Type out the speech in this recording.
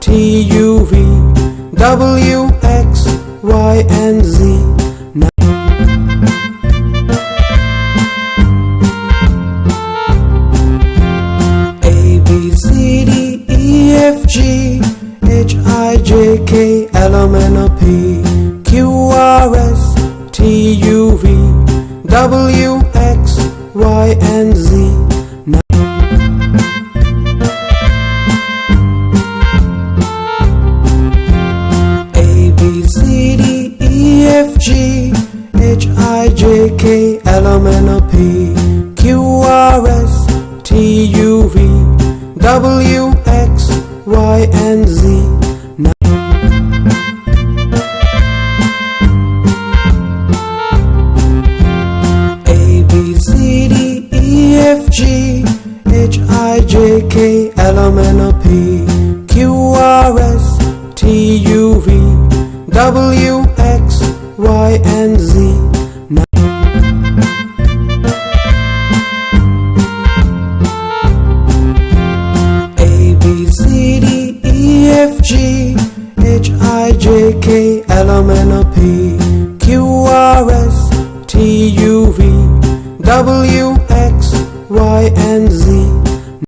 T U V W X Y and Z. Now A B C D E F G H I J K L M N O P Q R S T U V W X Y and Z. Now A B C D E F G H I J K L M N O P Q R S T U V W X Y and Z. Now A B C D E F G H I J K L M N O P Q R S T U V W X Y and Z. Now A B C D E F G H I J K L M N O P